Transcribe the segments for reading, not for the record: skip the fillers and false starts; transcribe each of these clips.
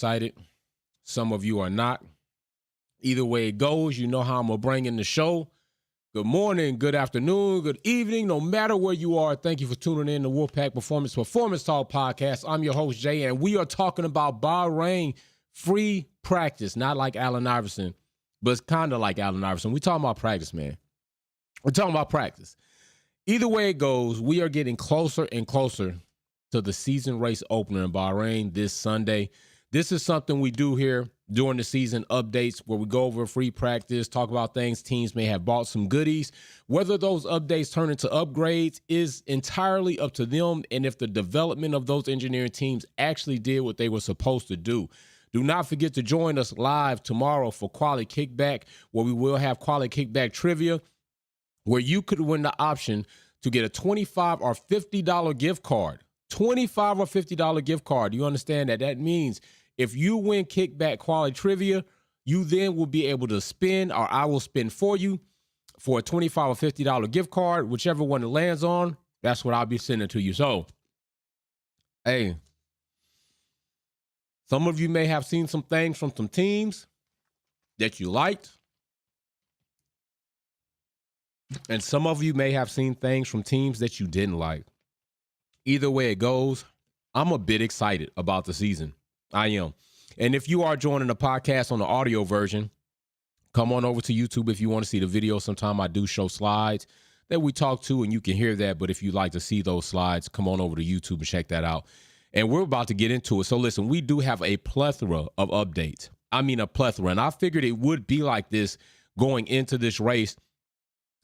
Excited. Some of you are not. Either way it goes, you know how I'm going to bring in the show. Good morning, good afternoon, good evening, no matter where you are. Thank you for tuning in to Wolfpack Performance Talk Podcast. I'm your host, Jay, and we are talking about Bahrain free practice. Not like Allen Iverson, but it's kind of like Allen Iverson. We're talking about practice, man. We're talking about practice. Either way it goes, we are getting closer and closer to the season race opener in Bahrain this Sunday. This is something we do here during the season updates where we go over free practice, talk about things teams may have bought, some goodies. Whether those updates turn into upgrades is entirely up to them and if the development of those engineering teams actually did what they were supposed to do. Do not forget to join us live tomorrow for Quality Kickback, where we will have Quality Kickback trivia, where you could win the option to get a $25 or $50 gift card. $25 or $50 gift card. You understand that? That means if you win Kickback Quality Trivia, you then will be able to spin, or I will spin for you, for a $25 or $50 gift card. Whichever one it lands on, that's what I'll be sending to you. So, hey, some of you may have seen some things from some teams that you liked. And some of you may have seen things from teams that you didn't like. Either way it goes, I'm a bit excited about the season. I am. And if you are joining the podcast on the audio version, come on over to YouTube if you want to see the video. Sometime I do show slides that we talk to, and you can hear that. But if you'd like to see those slides, come on over to YouTube and check that out. And we're about to get into it. So listen, we do have a plethora of updates. I mean, a plethora. And I figured it would be like this going into this race,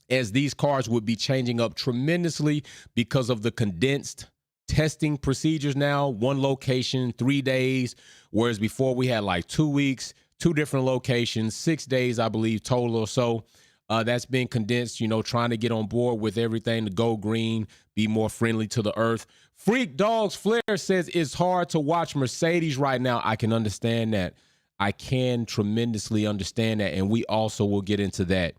as these cars would be changing up tremendously because of the condensed testing procedures now. One location, 3 days, whereas before we had like 2 weeks, 2 different locations, 6 days, I believe, total or so. That's been condensed, trying to get on board with everything to go green, be more friendly to the earth. Freak Dogs Flair says it's hard to watch Mercedes right now. I can understand that. I can tremendously understand that, and we also will get into that.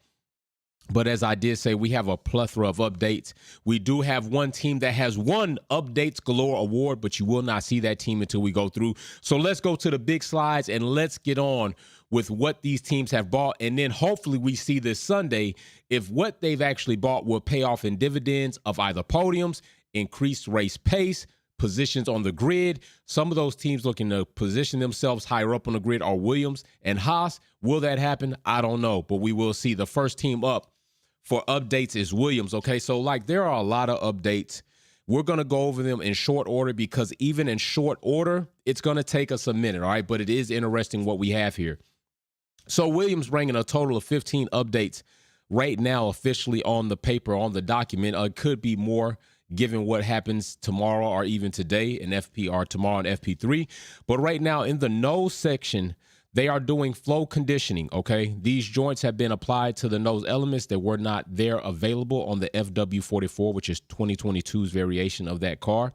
But as I did say, we have a plethora of updates. We do have one team that has won Updates Galore award, but you will not see that team until we go through. So let's go to the big slides and let's get on with what these teams have bought. And then hopefully we see this Sunday if what they've actually bought will pay off in dividends of either podiums, increased race pace, positions on the grid. Some of those teams looking to position themselves higher up on the grid are Williams and Haas. Will that happen? I don't know, but we will see. The first team up for updates is Williams, okay? So, there are a lot of updates. We're going to go over them in short order because even in short order, it's going to take us a minute, all right? But it is interesting what we have here. So, Williams bringing a total of 15 updates right now officially on the paper, on the document. It could be more given what happens tomorrow or even today in FP or tomorrow in FP3. But right now in the nose section, they are doing flow conditioning, okay? These joints have been applied to the nose elements that were not there available on the FW44, which is 2022's variation of that car.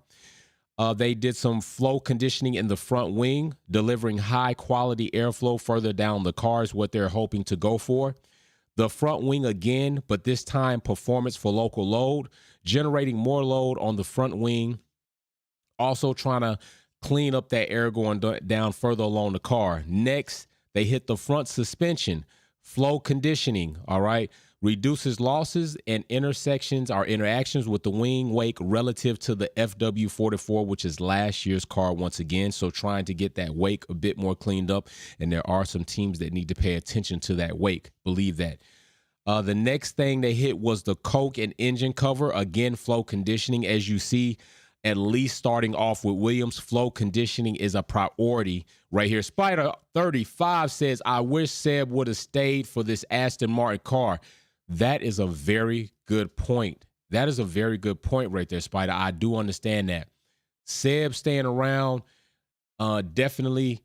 They did some flow conditioning in the front wing, delivering high-quality airflow further down the car is what they're hoping to go for. The front wing again, but this time performance for local load, generating more load on the front wing, also trying to clean up that air going down further along the car. Next, they hit the front suspension, flow conditioning, all right? Reduces losses and intersections or interactions with the wing wake relative to the FW44, which is last year's car once again. So trying to get that wake a bit more cleaned up. And there are some teams that need to pay attention to that wake. Believe that. The next thing they hit was the coke and engine cover. Again, flow conditioning. As you see, at least starting off with Williams, flow conditioning is a priority right here. Spider 35 says, I wish Seb would have stayed for this Aston Martin car. That is a very good point. That is a very good point right there, Spider. I do understand that. Seb staying around, definitely,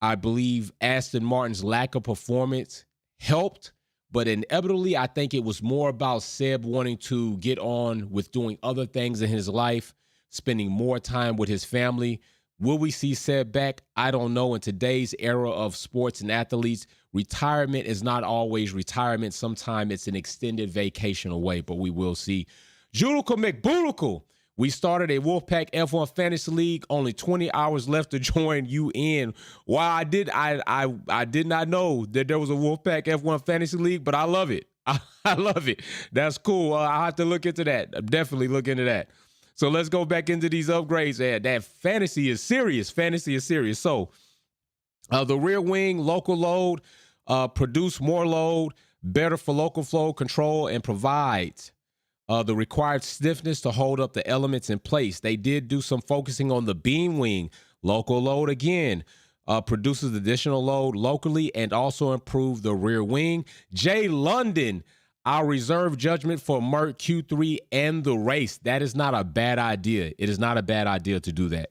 I believe Aston Martin's lack of performance helped. But inevitably, I think it was more about Seb wanting to get on with doing other things in his life, spending more time with his family. Will we see Seb back? I don't know. In today's era of sports and athletes, retirement is not always retirement. Sometimes it's an extended vacation away, but we will see. Judical McBudical We started a Wolfpack F1 Fantasy League. Only 20 hours left to join you in. Wow, I did not know that there was a Wolfpack F1 Fantasy League, but I love it. I love it. That's cool. I'll have to look into that. Definitely look into that. So let's go back into these upgrades. That fantasy is serious. Fantasy is serious. So the rear wing, local load, produce more load, better for local flow control, and provides the required stiffness to hold up the elements in place. They did do some focusing on the beam wing. Local load again produces additional load locally and also improve the rear wing. Jay London, our reserve judgment for Merc Q3 and the race. That is not a bad idea. It is not a bad idea to do that.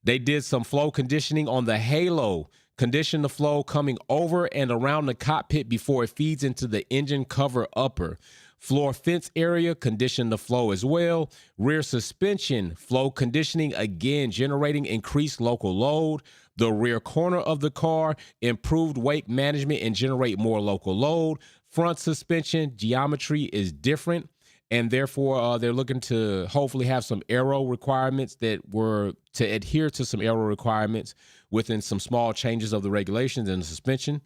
They did some flow conditioning on the halo. Condition the flow coming over and around the cockpit before it feeds into the engine cover upper. Floor fence area, condition the flow as well. Rear suspension, flow conditioning, again, generating increased local load. The rear corner of the car, improved weight management and generate more local load. Front suspension, geometry is different, and therefore they're looking to hopefully have some aero requirements that were to adhere to some aero requirements within some small changes of the regulations and the suspension.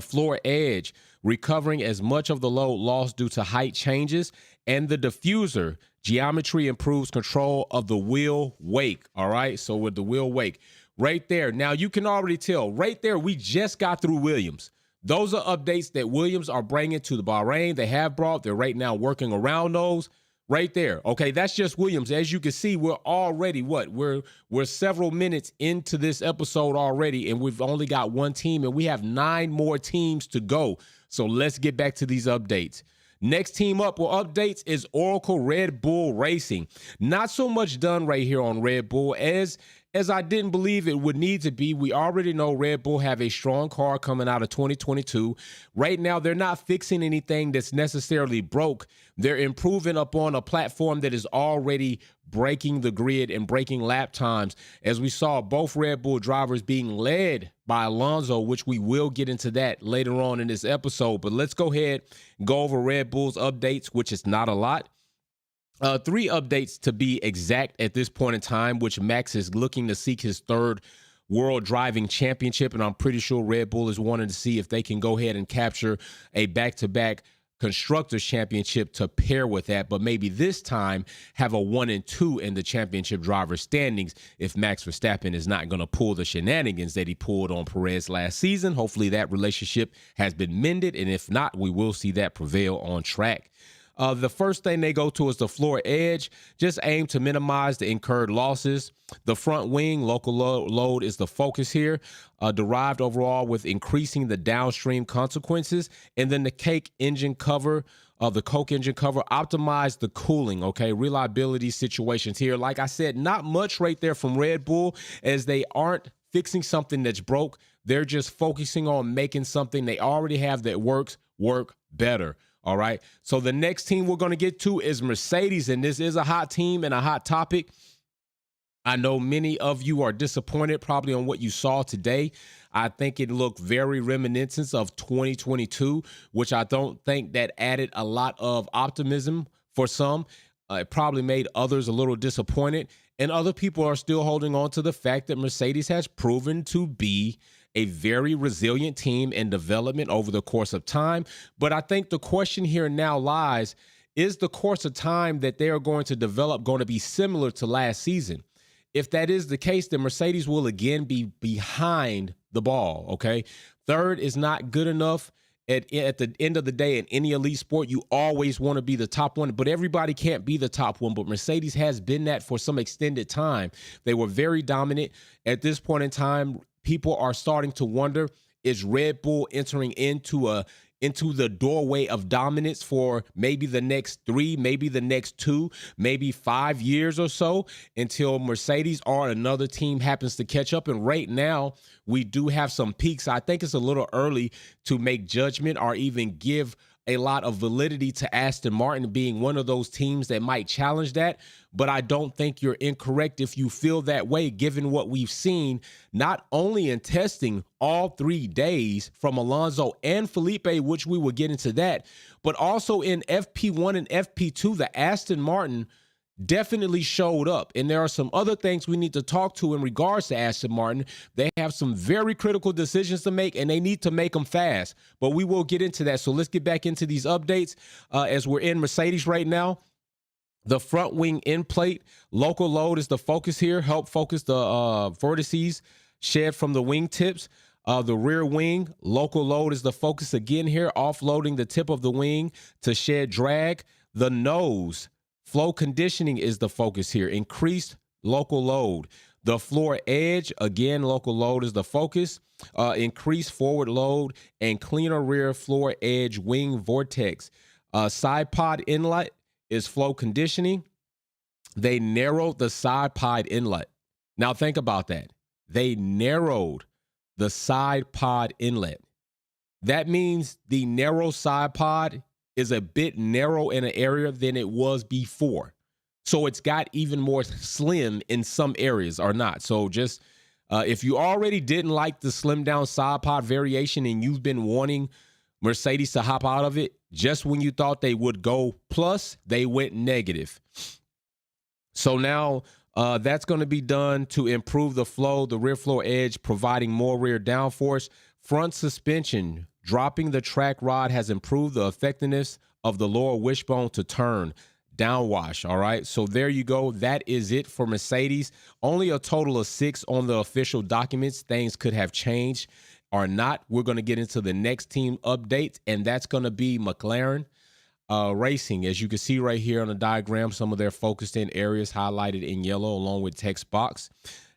Floor edge, recovering as much of the load lost due to height changes, and the diffuser, geometry improves control of the wheel wake. All right, so with the wheel wake right there. Now you can already tell right there, we just got through Williams. Those are updates that Williams are bringing to the Bahrain. They have brought. They're right now working around those. Right there. Okay, that's just Williams. As you can see, we're already We're several minutes into this episode already, and we've only got one team, and we have 9 more teams to go. So let's get back to these updates. Next team up with updates is Oracle Red Bull Racing. Not so much done right here on Red Bull as I didn't believe it would need to be. We already know Red Bull have a strong car coming out of 2022. Right now, they're not fixing anything that's necessarily broke. They're improving upon a platform that is already breaking the grid and breaking lap times. As we saw, both Red Bull drivers being led by Alonso, which we will get into that later on in this episode. But let's go ahead and go over Red Bull's updates, which is not a lot. 3 updates to be exact at this point in time, which Max is looking to seek his 3rd World Driving Championship, and I'm pretty sure Red Bull is wanting to see if they can go ahead and capture a back-to-back Constructors Championship to pair with that, but maybe this time have a 1 and 2 in the championship driver standings if Max Verstappen is not going to pull the shenanigans that he pulled on Perez last season. Hopefully that relationship has been mended, and if not, we will see that prevail on track. The first thing they go to is the floor edge, just aim to minimize the incurred losses. The front wing, local load is the focus here, derived overall with increasing the downstream consequences. And then the Coke engine cover, optimize the cooling, okay? Reliability situations here. Like I said, not much right there from Red Bull, as they aren't fixing something that's broke. They're just focusing on making something they already have that works work better. All right. So the next team we're going to get to is Mercedes, and this is a hot team and a hot topic. I know many of you are disappointed probably on what you saw today. I think it looked very reminiscent of 2022, which I don't think that added a lot of optimism for some. It probably made others a little disappointed, and other people are still holding on to the fact that Mercedes has proven to be a very resilient team in development over the course of time. But I think the question here now lies, is the course of time that they are going to develop going to be similar to last season? If that is the case, then Mercedes will again be behind the ball, okay? 3rd is not good enough. At the end of the day, in any elite sport, you always want to be the top one, but everybody can't be the top one. But Mercedes has been that for some extended time. They were very dominant. At this point in time, people are starting to wonder, is Red Bull entering into the doorway of dominance for maybe the next 3, maybe the next 2, maybe 5 years or so, until Mercedes or another team happens to catch up? And right now, we do have some peaks. I think it's a little early to make judgment or even give a lot of validity to Aston Martin being one of those teams that might challenge that. But I don't think you're incorrect if you feel that way, given what we've seen, not only in testing all 3 days from Alonso and Felipe, which we will get into that, but also in FP1 and FP2, the Aston Martin definitely showed up. And there are some other things we need to talk to in regards to Aston Martin. They have some very critical decisions to make, and they need to make them fast. But we will get into that. So let's get back into these updates as we're in Mercedes right now. The front wing end plate, local load is the focus here. Help focus the vertices shed from the wing tips. The rear wing, local load is the focus again here, offloading the tip of the wing to shed drag. The nose, flow conditioning is the focus here. Increased local load. The floor edge, again, local load is the focus. Increased forward load and cleaner rear floor edge wing vortex. Side pod inlet is flow conditioning. They narrowed the side pod inlet. Now think about that. They narrowed the side pod inlet. That means the narrow side pod is a bit narrow in an area than it was before. So it's got even more slim in some areas or not. So just if you already didn't like the slim down side pod variation and you've been wanting Mercedes to hop out of it, just when you thought they would go plus, they went negative. So now that's going to be done to improve the flow, the rear floor edge, providing more rear downforce. Front suspension, dropping the track rod has improved the effectiveness of the lower wishbone to turn. Downwash, all right? So there you go. That is it for Mercedes. Only a total of 6 on the official documents. Things could have changed or not. We're going to get into the next team updates, and that's going to be McLaren Racing. As you can see right here on the diagram, some of their focused in areas highlighted in yellow along with text box.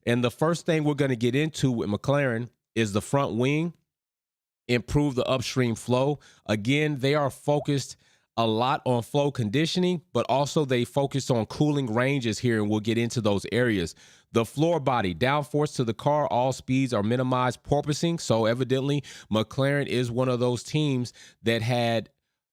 And the first thing we're going to get into with McLaren is the front wing. Improve the upstream flow. Again, they are focused a lot on flow conditioning, but also they focus on cooling ranges here, and we'll get into those areas. The floor body, downforce to the car, all speeds are minimized porpoising. So evidently, McLaren is one of those teams that had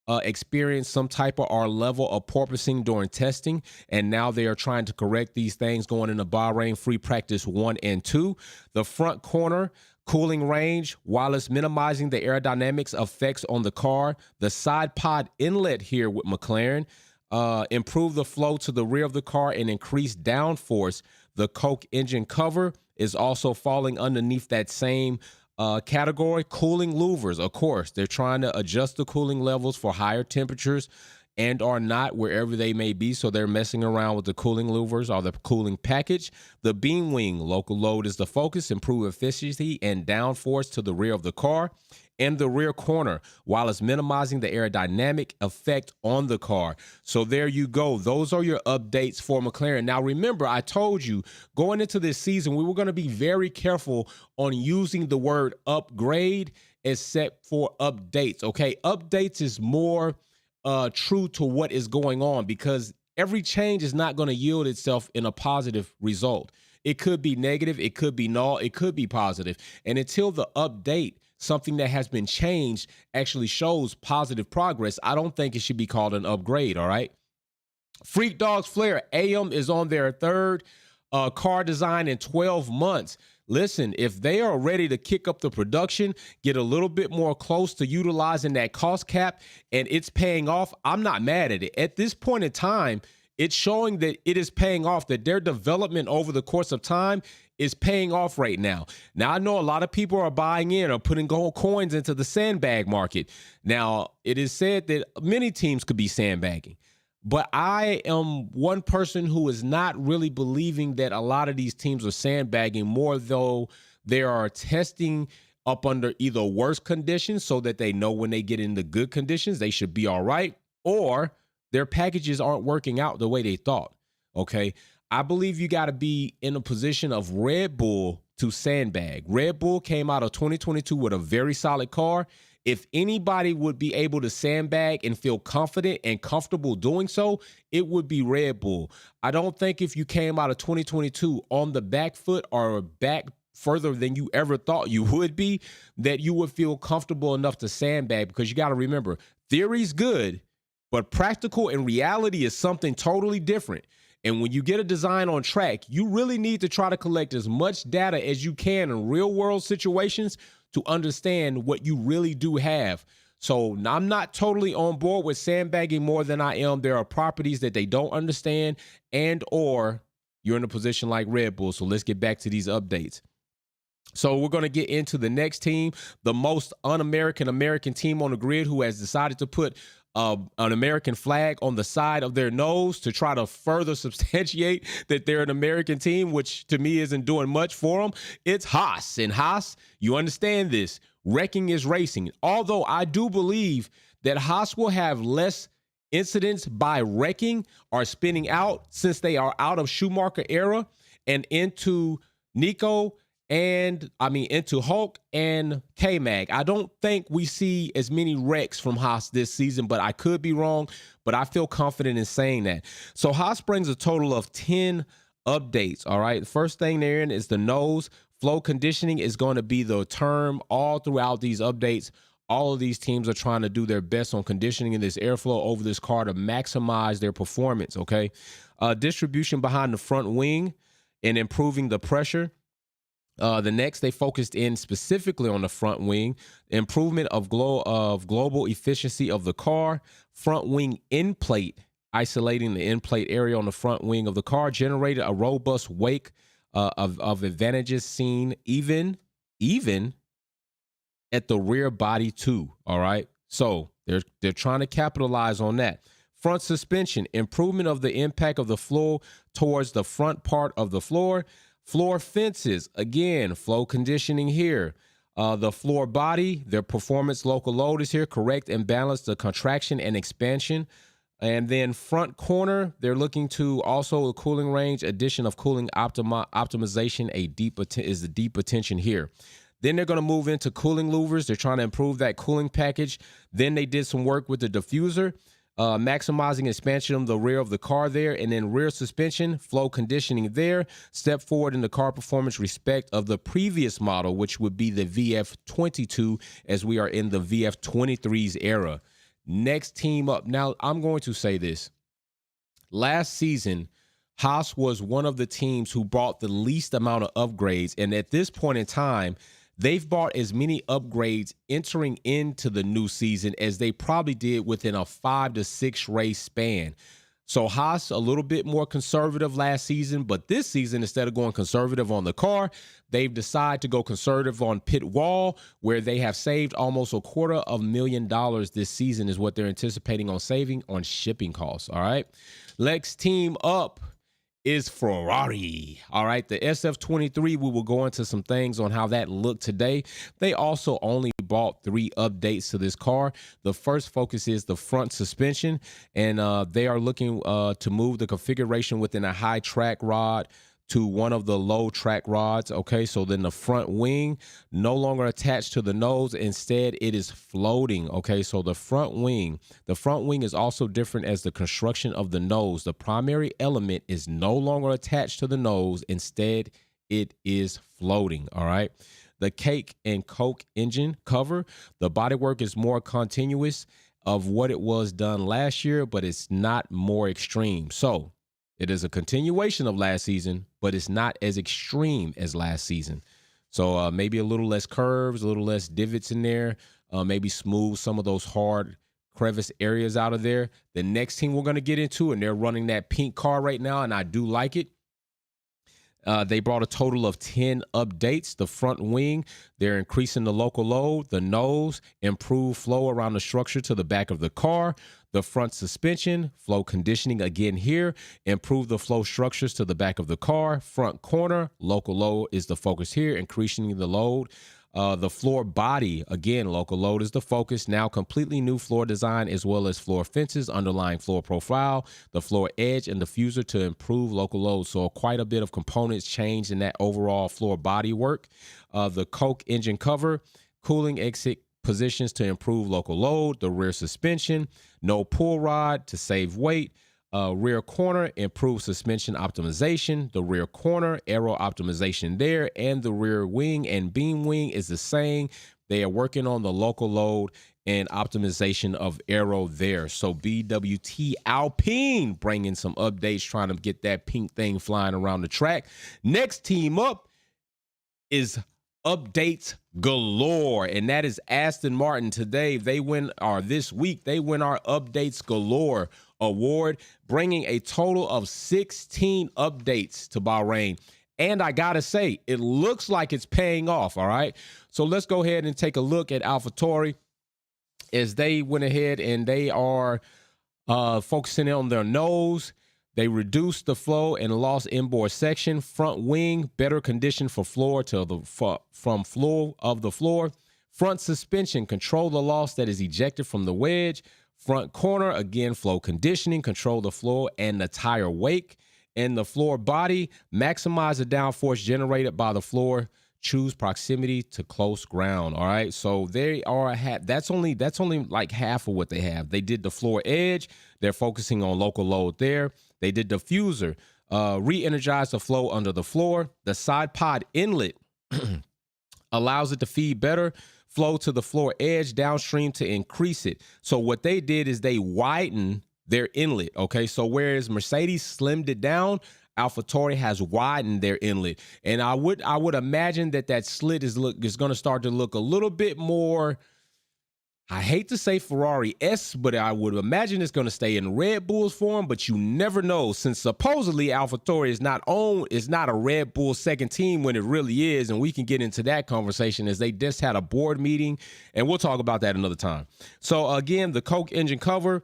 experienced some type of or level of porpoising during testing, and now they are trying to correct these things going into Bahrain free practice 1 and 2. The front corner, cooling range, while it's minimizing the aerodynamics effects on the car. The side pod inlet here with McLaren, improve the flow to the rear of the car and increase downforce. The Coke engine cover is also falling underneath that same category. Cooling louvers, of course, they're trying to adjust the cooling levels for higher temperatures and are not wherever they may be. So they're messing around with the cooling louvers or the cooling package. The beam wing, local load is the focus, improve efficiency and downforce to the rear of the car. And the rear corner, while it's minimizing the aerodynamic effect on the car. So there you go. Those are your updates for McLaren. Now, remember, I told you going into this season, we were going to be very careful on using the word upgrade except for updates. Okay, updates is more true to what is going on because every change is not going to yield itself in a positive result. It could be negative, it could be null, it could be positive. And until the update, something that has been changed, actually shows positive progress, I don't think it should be called an upgrade, all right? Freak Dogs Flair, AM is on their third car design in 12 months. Listen, if they are ready to kick up the production, get a little bit more close to utilizing that cost cap, and it's paying off, I'm not mad at it. At this point in time, it's showing that it is paying off, that their development over the course of time is paying off right now. Now, I know a lot of people are buying in or putting gold coins into the sandbag market. Now, it is said that many teams could be sandbagging, but I am one person who is not really believing that a lot of these teams are sandbagging, more though they are testing up under either worse conditions so that they know when they get into good conditions, they should be all right, or their packages aren't working out the way they thought, okay? I believe you got to be in a position of Red Bull to sandbag. Red Bull came out of 2022 with a very solid car. If anybody would be able to sandbag and feel confident and comfortable doing so, it would be Red Bull. I don't think if you came out of 2022 on the back foot or back further than you ever thought you would be, that you would feel comfortable enough to sandbag, because you got to remember, theory's good, but practical and reality is something totally different. And when you get a design on track, you really need to try to collect as much data as you can in real world situations to understand what you really do have So I'm not totally on board with sandbagging more than I am. There are properties that they don't understand, and or you're in a position like Red Bull. So let's get back to these updates. So we're going to get into the next team, the most un-American team on the grid, who has decided to put an American flag on the side of their nose to try to further substantiate that they're an American team, which to me isn't doing much for them. It's Haas. And Haas, you understand this, wrecking is racing. Although I do believe that Haas will have less incidents by wrecking or spinning out since they are out of Schumacher era and into Nico into Hulk and K-Mag. I don't think we see as many wrecks from Haas this season, but I could be wrong, but I feel confident in saying that. So Haas brings a total of 10 updates, all right? The first thing they're in is the nose. Flow conditioning is going to be the term all throughout these updates. All of these teams are trying to do their best on conditioning in this airflow over this car to maximize their performance, okay? Distribution behind the front wing and improving the pressure. The next, they focused in specifically on the front wing, improvement of global efficiency of the car, front wing end plate, isolating the end plate area on the front wing of the car, generated a robust wake of advantages seen even at the rear body too. All right, so they're trying to capitalize on that. Front suspension, improvement of the impact of the floor towards the front part of the floor. Floor fences, again, flow conditioning here. The floor body, their performance local load is here, correct and balance the contraction and expansion. And then front corner, they're looking to also a cooling range, addition of cooling optimization, is the deep attention here. Then they're going to move into cooling louvers. They're trying to improve that cooling package. Then they did some work with the diffuser. Maximizing expansion of the rear of the car there, and then rear suspension, flow conditioning there. Step forward in the car performance respect of the previous model, which would be the VF22, as we are in the VF23's era. Next team up. Now, I'm going to say this. Last season, Haas was one of the teams who brought the least amount of upgrades, and at this point in time, they've bought as many upgrades entering into the new season as they probably did within a 5 to 6 race span. So Haas a little bit more conservative last season, but this season, instead of going conservative on the car, they've decided to go conservative on pit wall, where they have saved almost $250,000 this season is what they're anticipating on saving on shipping costs. All right. Next team up is Ferrari. All right, the SF23, we will go into some things on how that looked today. They also only bought 3 updates to this car. The first focus is the front suspension, and they are looking to move the configuration within a high track rod to one of the low track rods. Okay, so then the front wing no longer attached to the nose. Instead, it is floating. Okay, so the front wing is also different as the construction of the nose. The primary element is no longer attached to the nose. Instead, it is floating. All right. The cake and coke engine cover, the bodywork is more continuous of what it was done last year, but it's not more extreme. So it is a continuation of last season, but it's not as extreme as last season. So maybe a little less curves, a little less divots in there, maybe smooth some of those hard crevice areas out of there. The next team we're going to get into, and they're running that pink car right now, and I do like it. They brought a total of 10 updates. The front wing, they're increasing the local load. The nose, improve flow around the structure to the back of the car. The front suspension, flow conditioning again here, improve the flow structures to the back of the car. Front corner, local load is the focus here, increasing the load. The floor body, again, local load is the focus. Now completely new floor design as well as floor fences, underlying floor profile, the floor edge and diffuser to improve local load. So quite a bit of components changed in that overall floor body work. The coke engine cover, cooling exit positions to improve local load, the rear suspension, no pull rod to save weight, rear corner, improve suspension optimization, the rear corner, aero optimization there, and the rear wing and beam wing is the same. They are working on the local load and optimization of aero there. So BWT Alpine bringing some updates, trying to get that pink thing flying around the track. Next team up is updates galore, and that is Aston Martin. Today, this week, they win our Updates Galore award, bringing a total of 16 updates to Bahrain. And I got to say, it looks like it's paying off, all right? So let's go ahead and take a look at AlphaTauri as they went ahead and they are focusing on their nose. They reduced the flow and lost inboard section. Front wing, better condition for floor from floor of the floor. Front suspension, control the loss that is ejected from the wedge. Front corner, again, flow conditioning, control the floor and the tire wake. And the floor body, maximize the downforce generated by the floor. Choose proximity to close ground. All right, so they are that's only like half of what they have. They did the floor edge. They're focusing on local load there. They did diffuser, re-energize the flow under the floor. The side pod inlet allows it to feed better flow to the floor edge downstream to increase it. So what they did is they widened their inlet. Okay, so whereas Mercedes slimmed it down, AlphaTauri has widened their inlet, and I would imagine that slit is going to start to look a little bit more. I hate to say Ferrari-esque, but I would imagine it's going to stay in Red Bull's form, but you never know, since supposedly AlphaTauri is not a Red Bull second team when it really is, and we can get into that conversation as they just had a board meeting, and we'll talk about that another time. So again, the Coke engine cover,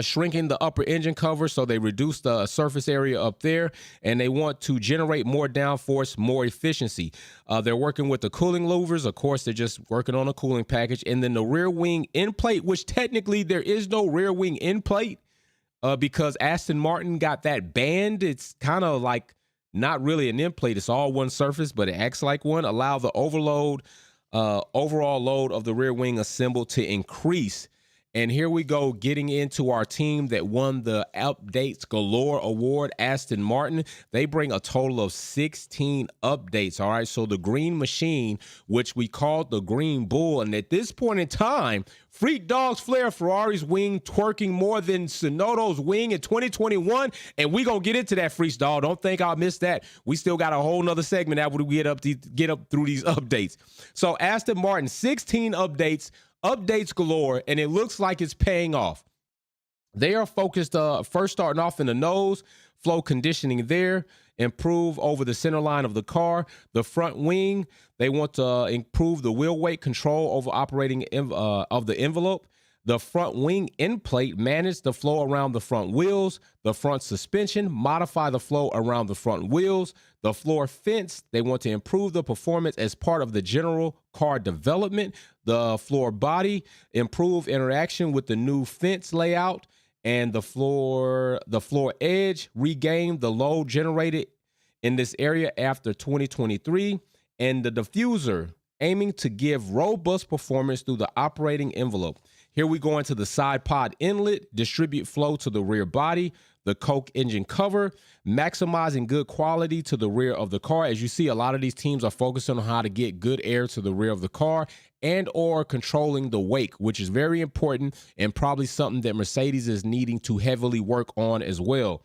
shrinking the upper engine cover, so they reduce the surface area up there, and they want to generate more downforce, more efficiency. They're working with the cooling louvers. Of course, they're just working on a cooling package. And then the rear wing end plate, which technically there is no rear wing end plate because Aston Martin got that band. It's kind of like not really an end plate. It's all one surface, but it acts like one. Allow the overall load of the rear wing assembled to increase. And here we go, getting into our team that won the Updates Galore Award, Aston Martin. They bring a total of 16 updates, all right? So the Green Machine, which we called the Green Bull, and at this point in time, Freak Dogs flare Ferrari's wing twerking more than Tsunoda's wing in 2021, and we going to get into that, Freaks Dog. Don't think I'll miss that. We still got a whole nother segment after we get up through these updates. So Aston Martin, 16 updates galore, and it looks like it's paying off. They are focused, first starting off in the nose, flow conditioning there, improve over the center line of the car. The front wing, they want to improve the wheel weight control over operating of the envelope. The front wing end plate, manage the flow around the front wheels. The front suspension, modify the flow around the front wheels. The floor fence, they want to improve the performance as part of the general car development. The floor body, improve interaction with the new fence layout. And the floor edge, regain the load generated in this area after 2023. And the diffuser, aiming to give robust performance through the operating envelope. Here we go into the side pod inlet, distribute flow to the rear body, the Coke engine cover, maximizing good quality to the rear of the car. As you see, a lot of these teams are focusing on how to get good air to the rear of the car and or controlling the wake, which is very important and probably something that Mercedes is needing to heavily work on as well.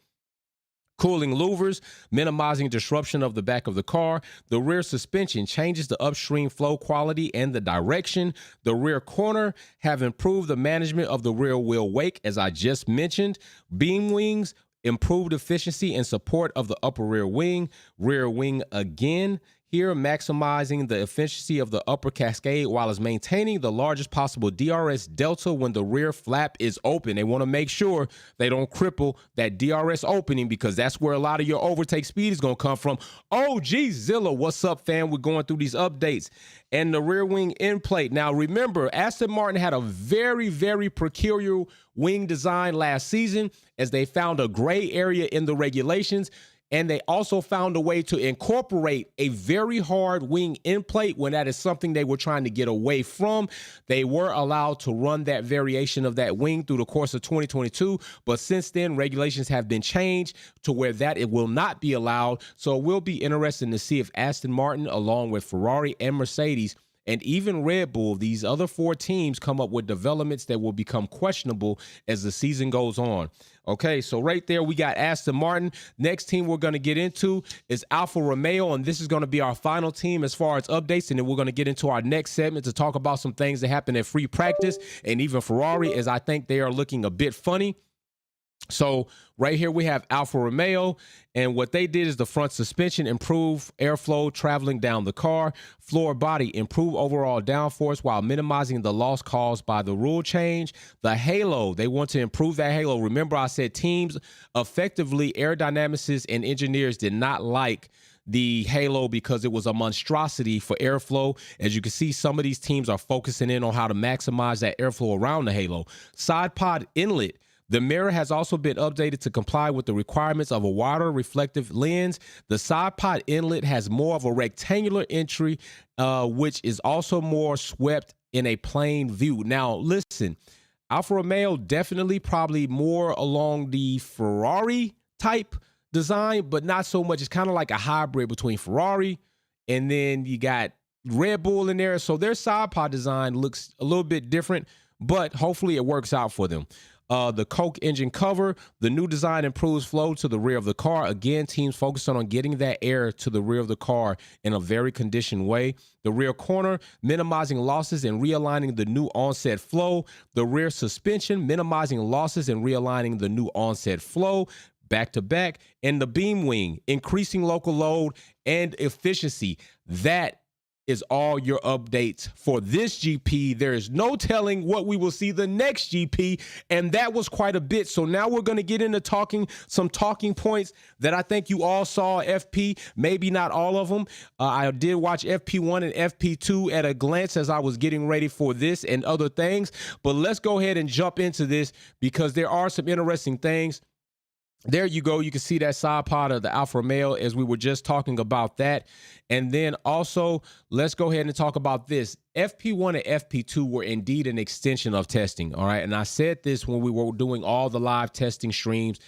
Cooling louvers, minimizing disruption of the back of the car. The rear suspension changes the upstream flow quality and the direction. The rear corner have improved the management of the rear wheel wake, as I just mentioned. Beam wings, improved efficiency and support of the upper rear wing. Rear wing again. Here, maximizing the efficiency of the upper cascade while it's maintaining the largest possible DRS delta when the rear flap is open. They want to make sure they don't cripple that DRS opening because that's where a lot of your overtake speed is going to come from. Oh, geez, Zilla, what's up, fam? We're going through these updates. And the rear wing end plate. Now, remember, Aston Martin had a very, very peculiar wing design last season as they found a gray area in the regulations. And they also found a way to incorporate a very hard wing end plate when that is something they were trying to get away from. They were allowed to run that variation of that wing through the course of 2022. But since then, regulations have been changed to where that it will not be allowed. So it will be interesting to see if Aston Martin, along with Ferrari and Mercedes, and even Red Bull, these other 4 teams come up with developments that will become questionable as the season goes on. Okay, so right there we got Aston Martin. Next team we're going to get into is Alfa Romeo, and this is going to be our final team as far as updates, and then we're going to get into our next segment to talk about some things that happened at free practice, and even Ferrari, as I think they are looking a bit funny. So right here we have Alfa Romeo, and what they did is the front suspension improve airflow traveling down the car, floor body improve overall downforce while minimizing the loss caused by the rule change. The halo, they want to improve that halo. Remember I said teams, effectively aerodynamicists and engineers did not like the halo because it was a monstrosity for airflow. As you can see, some of these teams are focusing in on how to maximize that airflow around the halo. Side pod inlet. The mirror has also been updated to comply with the requirements of a water reflective lens. The side pod inlet has more of a rectangular entry, which is also more swept in a plain view. Now, listen, Alfa Romeo definitely probably more along the Ferrari type design, but not so much. It's kind of like a hybrid between Ferrari and then you got Red Bull in there. So their side pod design looks a little bit different, but hopefully it works out for them. The Coke engine cover, the new design improves flow to the rear of the car. Again, teams focusing on getting that air to the rear of the car in a very conditioned way. The rear corner, minimizing losses and realigning the new onset flow. The rear suspension, minimizing losses and realigning the new onset flow. Back to back. And the beam wing, increasing local load and efficiency. That is all your updates for this GP. There is no telling what we will see the next GP, and that was quite a bit. So now we're going to get into some talking points that I think you all saw FP, maybe not all of them. I did watch FP1 and FP2 at a glance as I was getting ready for this and other things, but let's go ahead and jump into this because there are some interesting things. There you go. You can see that side pod of the Alfa Romeo as we were just talking about that. And then also, let's go ahead and talk about this. FP1 and FP2 were indeed an extension of testing. All right. And I said this when we were doing all the live testing streams.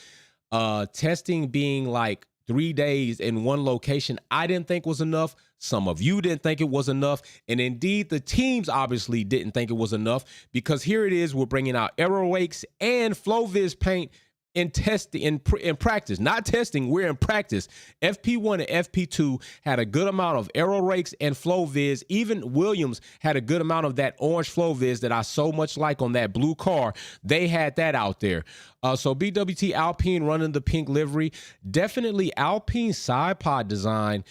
Testing being like 3 days in one location, I didn't think was enough. Some of you didn't think it was enough. And indeed, the teams obviously didn't think it was enough because here it is. We're bringing out aero rakes and FlowViz paint in testing, in practice, not testing, we're in practice. FP1 and FP2 had a good amount of aero rakes and FlowViz. Even Williams had a good amount of that orange FlowViz that I so much like on that blue car. They had that out there. So BWT Alpine running the pink livery. Definitely Alpine side pod design,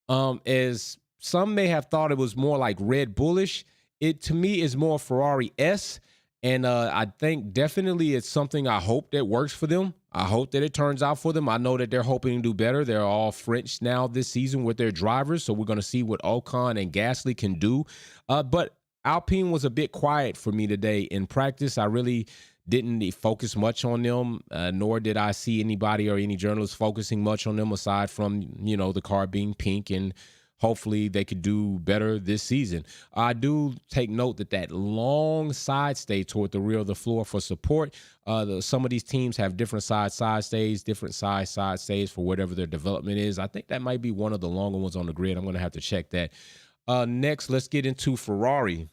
as some may have thought it was more like Red Bullish. It, to me, is more Ferrari-esque. And I think definitely it's something I hope that works for them. I hope that it turns out for them. I know that they're hoping to do better. They're all French now this season with their drivers, so we're going to see what Ocon and Gasly can do. But Alpine was a bit quiet for me today in practice. I really didn't focus much on them, nor did I see anybody or any journalists focusing much on them aside from, you know, the car being pink, and hopefully they could do better this season. I do take note that long side stay toward the rear of the floor for support. Some of these teams have different side stays, different side stays for whatever their development is. I think that might be one of the longer ones on the grid. I'm going to have to check that. Next, let's get into Ferrari.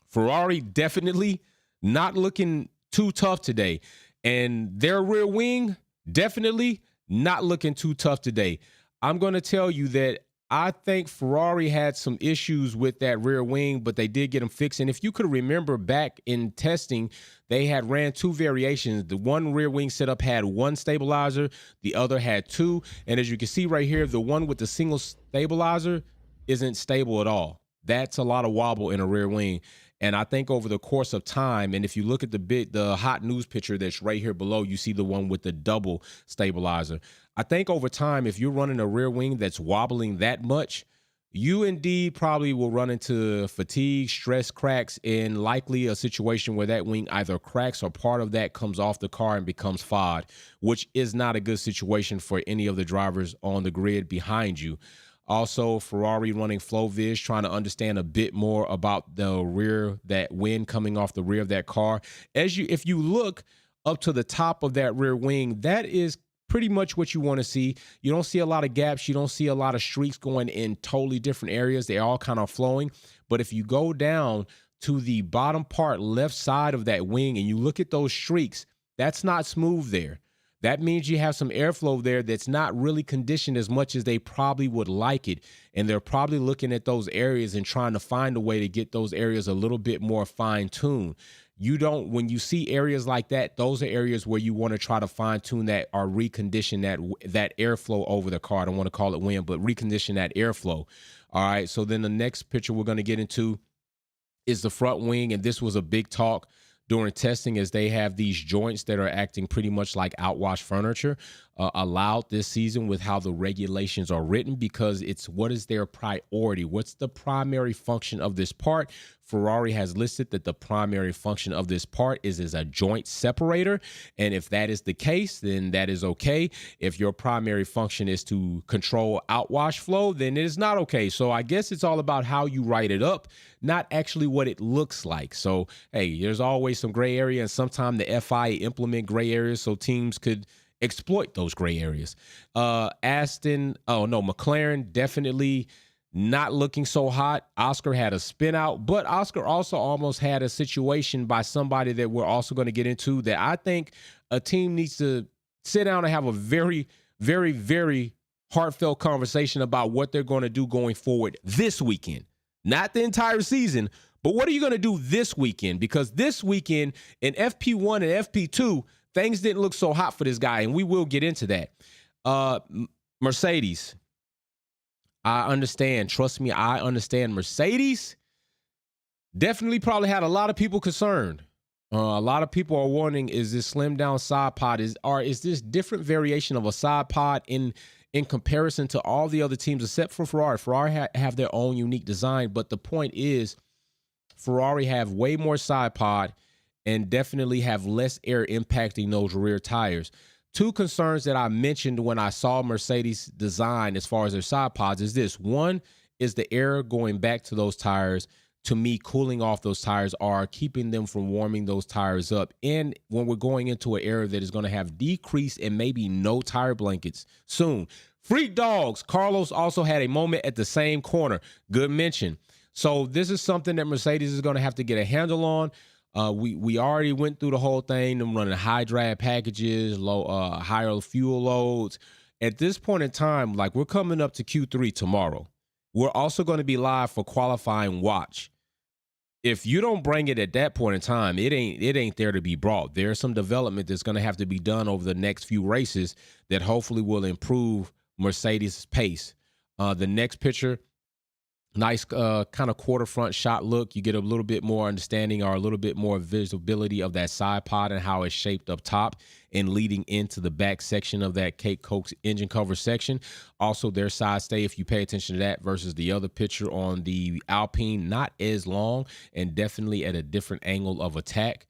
Ferrari definitely not looking too tough today. And their rear wing definitely not looking too tough today. I'm going to tell you that I think Ferrari had some issues with that rear wing, but they did get them fixed. And if you could remember back in testing, they had ran 2 variations. The one rear wing setup had 1 stabilizer. The other had 2. And as you can see right here, the one with the single stabilizer isn't stable at all. That's a lot of wobble in a rear wing. And I think over the course of time, and if you look at the hot news picture that's right here below, you see the one with the double stabilizer. I think over time, if you're running a rear wing that's wobbling that much, you indeed probably will run into fatigue, stress cracks, and likely a situation where that wing either cracks or part of that comes off the car and becomes FOD, which is not a good situation for any of the drivers on the grid behind you. Also, Ferrari running FlowViz, trying to understand a bit more about the rear, that wind coming off the rear of that car. If you look up to the top of that rear wing, that is pretty much what you want to see. You don't see a lot of gaps. You don't see a lot of streaks going in totally different areas. They're all kind of flowing. But if you go down to the bottom part left side of that wing and you look at those streaks, that's not smooth there. That means you have some airflow there that's not really conditioned as much as they probably would like it. And they're probably looking at those areas and trying to find a way to get those areas a little bit more fine-tuned. When you see areas like that, those are areas where you want to try to fine-tune that or recondition that airflow over the car. I don't want to call it wind, but recondition that airflow. All right, so then the next picture we're going to get into is the front wing, and this was a big talk during testing as they have these joints that are acting pretty much like outwash furniture allowed this season with how the regulations are written, because it's what is their priority? What's the primary function of this part? Ferrari has listed that the primary function of this part is as a joint separator. And if that is the case, then that is okay. If your primary function is to control outwash flow, then it is not okay. So I guess it's all about how you write it up, not actually what it looks like. So, hey, there's always some gray area, and sometimes the FIA implement gray areas so teams could exploit those gray areas. McLaren definitely not looking so hot. Oscar had a spin out, but Oscar also almost had a situation by somebody that we're also going to get into that I think a team needs to sit down and have a very, very, very heartfelt conversation about what they're going to do going forward this weekend. Not the entire season, but what are you going to do this weekend? Because this weekend in FP1 and FP2, things didn't look so hot for this guy, and we will get into that. Mercedes, I understand. Trust me, I understand. Mercedes definitely probably had a lot of people concerned. A lot of people are wondering, is this slim down side pod, is this different variation of a side pod in comparison to all the other teams except for Ferrari? Ferrari have their own unique design, but the point is Ferrari have way more side pod and definitely have less air impacting those rear tires. Two concerns that I mentioned when I saw Mercedes design as far as their side pods is this. One is the air going back to those tires, to me, cooling off those tires or keeping them from warming those tires up. And when we're going into an era that is going to have decreased and maybe no tire blankets soon. Freak dogs. Carlos also had a moment at the same corner. Good mention. So this is something that Mercedes is going to have to get a handle on. We already went through the whole thing, them running high drag packages, higher fuel loads. At this point in time, like we're coming up to Q3 tomorrow. We're also going to be live for qualifying watch. If you don't bring it at that point in time, it ain't there to be brought. There's some development that's going to have to be done over the next few races that hopefully will improve Mercedes' pace. The next picture, nice kind of quarter front shot look. You get a little bit more understanding or a little bit more visibility of that side pod and how it's shaped up top and leading into the back section of that Cake Coke's engine cover section. Also, their side stay, if you pay attention to that versus the other picture on the Alpine, not as long and definitely at a different angle of attack.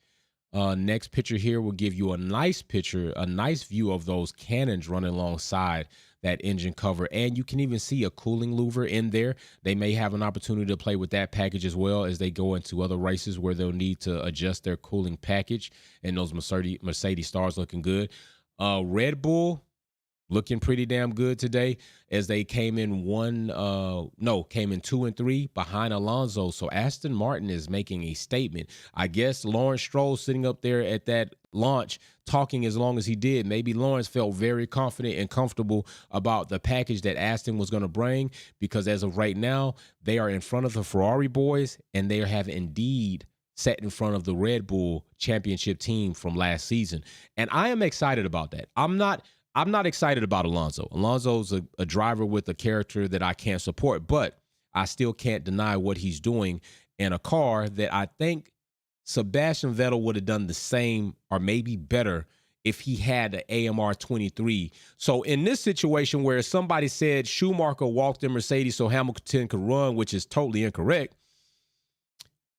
Next picture here will give you a nice picture, a nice view of those cannons running alongside that engine cover. And you can even see a cooling louver in there. They may have an opportunity to play with that package as well as they go into other races where they'll need to adjust their cooling package. And those Mercedes stars looking good. Red Bull looking pretty damn good today as they came in 2 and 3 behind Alonso. So Aston Martin is making a statement. I guess Lawrence Stroll sitting up there at that launch talking as long as he did. Maybe Lawrence felt very confident and comfortable about the package that Aston was going to bring, because as of right now, they are in front of the Ferrari boys and they have indeed sat in front of the Red Bull championship team from last season. And I am excited about that. I'm not excited about Alonso. Alonso's a driver with a character that I can't support, but I still can't deny what he's doing in a car that I think Sebastian Vettel would have done the same or maybe better if he had an AMR 23. So in this situation where somebody said Schumacher walked in Mercedes so Hamilton could run, which is totally incorrect,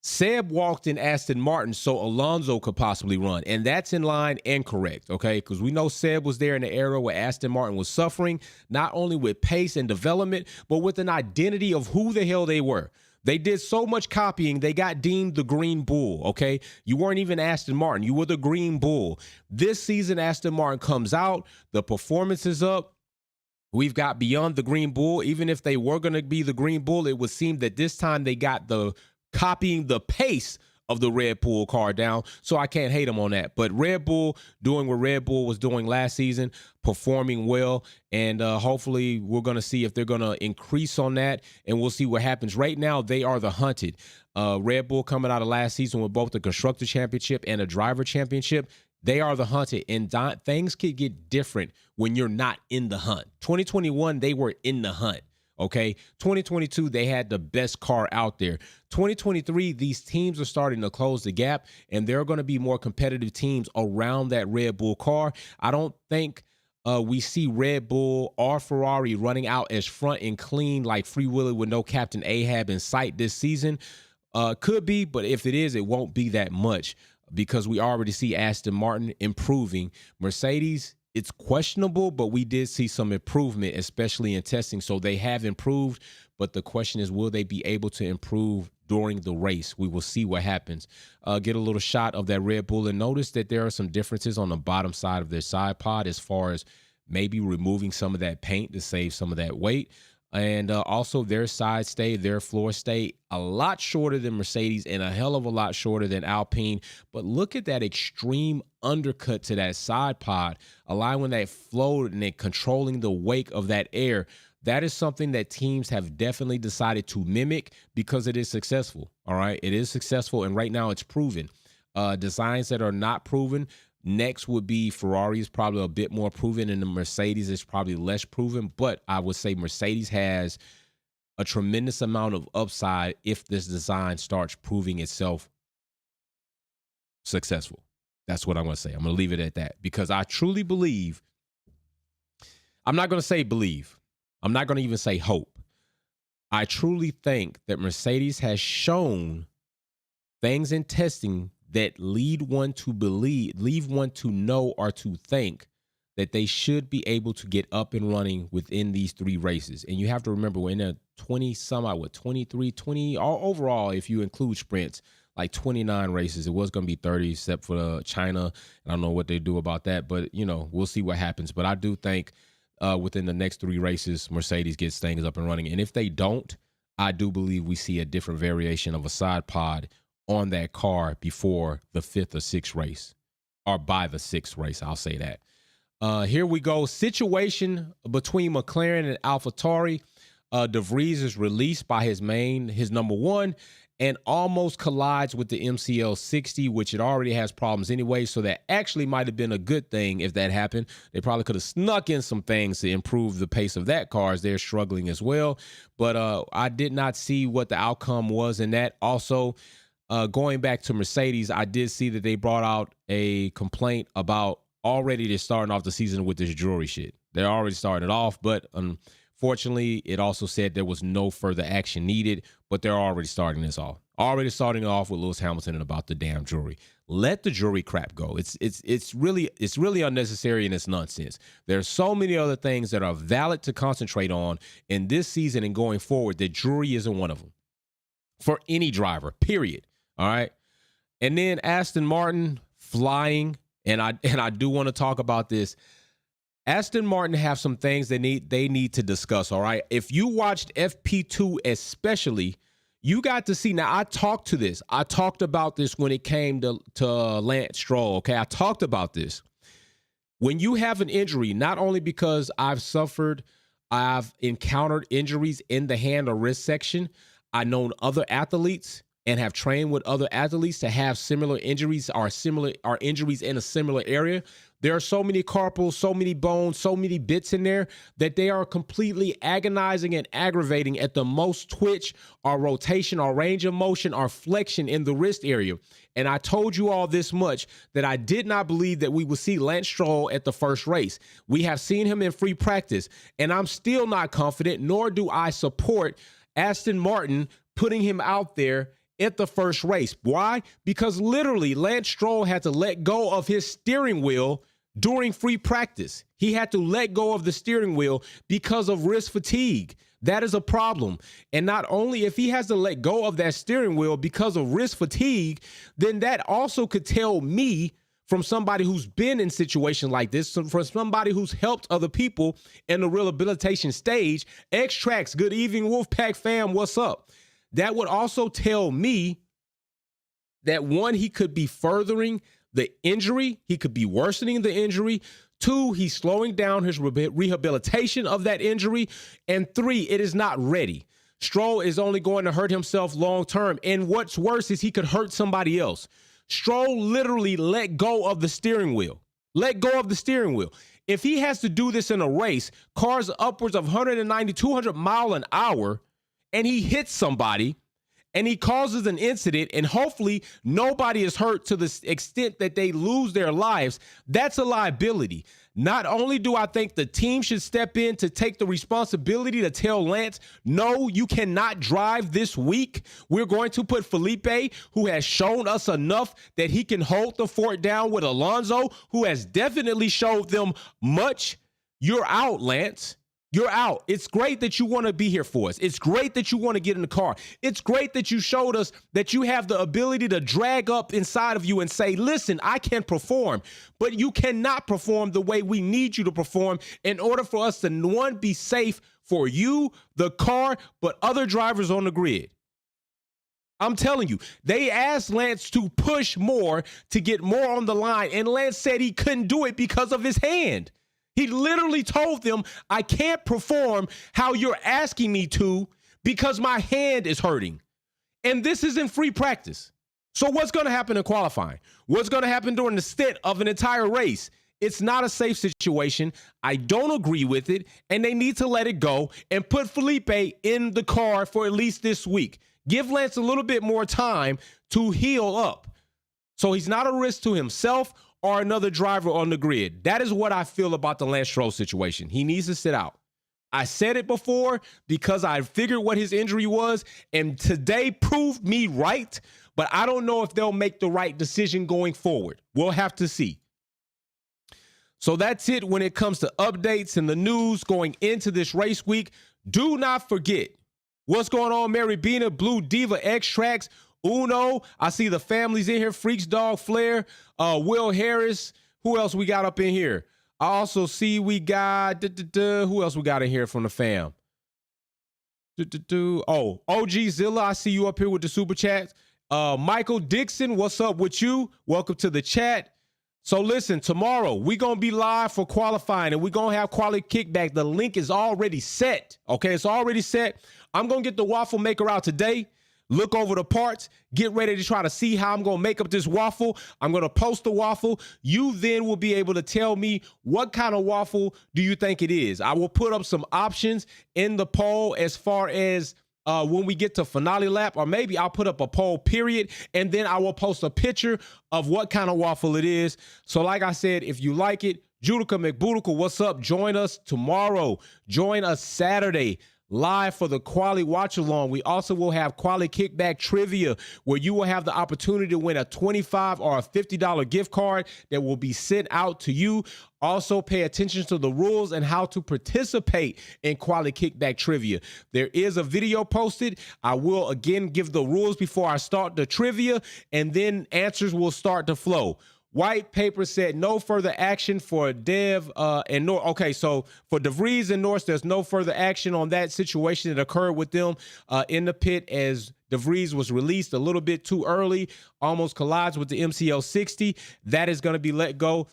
Seb walked in Aston Martin so Alonso could possibly run. And that's in line and correct, okay? Because we know Seb was there in the era where Aston Martin was suffering, not only with pace and development, but with an identity of who the hell they were. They did so much copying, they got deemed the Green Bull, okay? You weren't even Aston Martin. You were the Green Bull. This season, Aston Martin comes out. The performance is up. We've got beyond the Green Bull. Even if they were going to be the Green Bull, it would seem that this time they got the copying the pace of the Red Bull car down, so I can't hate them on that. But Red Bull doing what Red Bull was doing last season, performing well, and hopefully we're going to see if they're going to increase on that, and we'll see what happens. Right now, they are the hunted. Red Bull coming out of last season with both the Constructor Championship and a Driver Championship. They are the hunted, and things could get different when you're not in the hunt. 2021, they were in the hunt. Okay, 2022, they had the best car out there. 2023, these teams are starting to close the gap, and there are going to be more competitive teams around that Red Bull car. I don't think we see Red Bull or Ferrari running out as front and clean like Free Willy with no Captain Ahab in sight this season. Could be, but if it is, it won't be that much because we already see Aston Martin improving. Mercedes, it's questionable, but we did see some improvement, especially in testing. So they have improved, but the question is, will they be able to improve during the race? We will see what happens. Get a little shot of that Red Bull and notice that there are some differences on the bottom side of their side pod as far as maybe removing some of that paint to save some of that weight. And also their side stay, their floor stay, a lot shorter than Mercedes and a hell of a lot shorter than Alpine. But look at that extreme undercut to that side pod, allowing that flow and then controlling the wake of that air. That is something that teams have definitely decided to mimic because it is successful. All right, it is successful, and right now it's proven. Designs that are not proven, next would be Ferrari is probably a bit more proven, and the Mercedes is probably less proven. But I would say Mercedes has a tremendous amount of upside if this design starts proving itself successful. That's what I'm going to say. I'm going to leave it at that because I truly believe. I'm not going to say believe. I'm not going to even say hope. I truly think that Mercedes has shown things in testing that lead one to know or to think that they should be able to get up and running within these 3 races. And you have to remember, we're in a 23, 20, all overall, if you include sprints, like 29 races. It was going to be 30 except for China. I don't know what they do about that, but, we'll see what happens. But I do think within the next 3 races, Mercedes gets things up and running. And if they don't, I do believe we see a different variation of a side pod on that car before the 5th or 6th race, or by the 6th race, I'll say that. Here we go. Situation between McLaren and AlphaTauri. De Vries is released by his number 1, and almost collides with the MCL 60, which it already has problems anyway. So that actually might have been a good thing if that happened. They probably could have snuck in some things to improve the pace of that car as they're struggling as well. But I did not see what the outcome was in that. Also, going back to Mercedes, I did see that they brought out a complaint about already they're starting off the season with this jewelry shit. They're already starting it off, but unfortunately, it also said there was no further action needed, but they're already starting this off. Already starting off with Lewis Hamilton and about the damn jewelry. Let the jewelry crap go. It's really unnecessary and it's nonsense. There's so many other things that are valid to concentrate on in this season and going forward that jewelry isn't one of them. For any driver, period. All right. And then Aston Martin flying. And I do want to talk about this. Aston Martin have some things they need to discuss. All right. If you watched FP2 especially, you got to see. Now, I talked about this when it came to Lance Stroll. Okay. I talked about this. When you have an injury, not only because I've encountered injuries in the hand or wrist section, I've known other athletes and have trained with other athletes to have similar injuries or injuries in a similar area. There are so many carpals, so many bones, so many bits in there that they are completely agonizing and aggravating at the most twitch or rotation or range of motion or flexion in the wrist area. And I told you all this much, that I did not believe that we would see Lance Stroll at the first race. We have seen him in free practice, and I'm still not confident, nor do I support Aston Martin putting him out there at the first race. Why? Because literally Lance Stroll had to let go of his steering wheel during free practice. He had to let go of the steering wheel because of wrist fatigue. That is a problem. And not only if he has to let go of that steering wheel because of wrist fatigue, then that also could tell me, from somebody who's been in situations like this, from somebody who's helped other people in the rehabilitation stage. X-Tracks, good evening, Wolfpack fam, what's up? That would also tell me that, one, he could be furthering the injury. He could be worsening the injury. 2, he's slowing down his rehabilitation of that injury. And 3, it is not ready. Stroll is only going to hurt himself long term. And what's worse is he could hurt somebody else. Stroll literally let go of the steering wheel. Let go of the steering wheel. If he has to do this in a race, cars upwards of 190, 200 mile an hour, and he hits somebody, and he causes an incident, and hopefully nobody is hurt to the extent that they lose their lives, that's a liability. Not only do I think the team should step in to take the responsibility to tell Lance, no, you cannot drive this week. We're going to put Felipe, who has shown us enough that he can hold the fort down with Alonso, who has definitely showed them much. You're out, Lance. You're out. It's great that you want to be here for us. It's great that you want to get in the car. It's great that you showed us that you have the ability to drag up inside of you and say, listen, I can perform, but you cannot perform the way we need you to perform in order for us to, one, be safe for you, the car, but other drivers on the grid. I'm telling you, they asked Lance to push more, to get more on the line, and Lance said he couldn't do it because of his hand. He literally told them, I can't perform how you're asking me to because my hand is hurting. And this is in free practice. So what's going to happen in qualifying? What's going to happen during the stint of an entire race? It's not a safe situation. I don't agree with it, and they need to let it go and put Felipe in the car for at least this week. Give Lance a little bit more time to heal up so he's not a risk to himself or another driver on the grid. That is what I feel about the Lance Stroll situation. He needs to sit out. I said it before because I figured what his injury was, and today proved me right, but I don't know if they'll make the right decision going forward. We'll have to see. So that's it when it comes to updates and the news going into this race week. Do not forget what's going on, Mary Bina, Blue Diva, X-Tracks, Uno. I see the families in here. Freaks Dog Flair, Will Harris. Who else we got up in here? I also see we got, who else we got in here from the fam? Oh, OG Zilla, I see you up here with the super chats. Michael Dixon, what's up with you? Welcome to the chat. So listen, tomorrow we're going to be live for qualifying, and we're going to have quality kickback. The link is already set. Okay, it's already set. I'm going to get the waffle maker out today. Look over the parts, get ready to try to see how I'm going to make up this waffle. I'm going to post the waffle. You then will be able to tell me what kind of waffle do you think it is. I will put up some options in the poll as far as when we get to finale lap, or maybe I'll put up a poll period, and then I will post a picture of what kind of waffle it is. So like I said, if you like it, Judica McBudica, what's up? Join us tomorrow. Join us Saturday. Live for the quality watch along. We also will have quality kickback trivia where you will have the opportunity to win a $25 or a $50 gift card that will be sent out to you. Also pay attention to the rules and how to participate in quality kickback trivia. There is a video posted. I will again give the rules before I start the trivia, and then answers will start to flow. White paper said no further action for Dev and North. Okay, so for De Vries and North, there's no further action on that situation that occurred with them in the pit, as De Vries was released a little bit too early, almost collides with the MCL 60. That is going to be let go.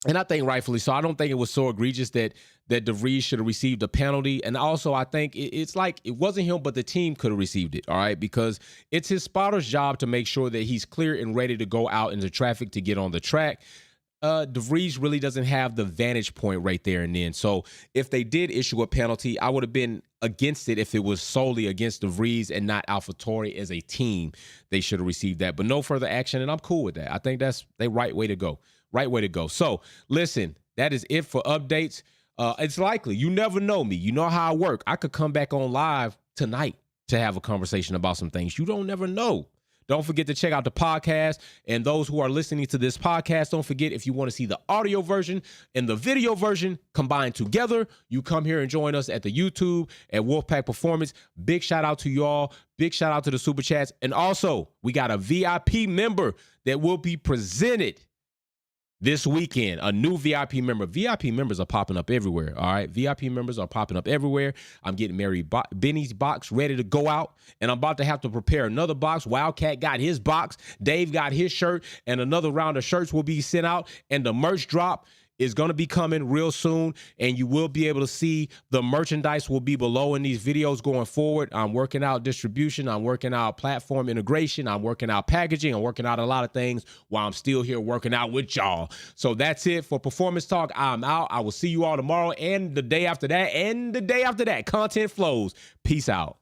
And I think rightfully so. I don't think it was so egregious that De Vries should have received a penalty. And also, I think it's like it wasn't him, but the team could have received it, all right? Because it's his spotter's job to make sure that he's clear and ready to go out into traffic to get on the track. De Vries really doesn't have the vantage point right there and then. So if they did issue a penalty, I would have been against it if it was solely against De Vries and not AlphaTauri as a team. They should have received that. But no further action, and I'm cool with that. I think that's the right way to go. Right way to go. So listen, that is it for updates. It's likely. You never know me. You know how I work. I could come back on live tonight to have a conversation about some things. You don't never know. Don't forget to check out the podcast. And those who are listening to this podcast, don't forget, if you want to see the audio version and the video version combined together, you come here and join us at the YouTube at Wolfpack Performance. Big shout out to y'all. Big shout out to the Super Chats. And also, we got a VIP member that will be presented this weekend, a new VIP member. VIP members are popping up everywhere, all right? VIP members are popping up everywhere. I'm getting Benny's box ready to go out, and I'm about to have to prepare another box. Wildcat got his box. Dave got his shirt, and another round of shirts will be sent out, and the merch drop is going to be coming real soon, and you will be able to see the merchandise will be below in these videos going forward. I'm working out distribution. I'm working out platform integration. I'm working out packaging. I'm working out a lot of things while I'm still here working out with y'all. So that's it for Performance Talk. I'm out. I will see you all tomorrow and the day after that and the day after that. Content flows. Peace out.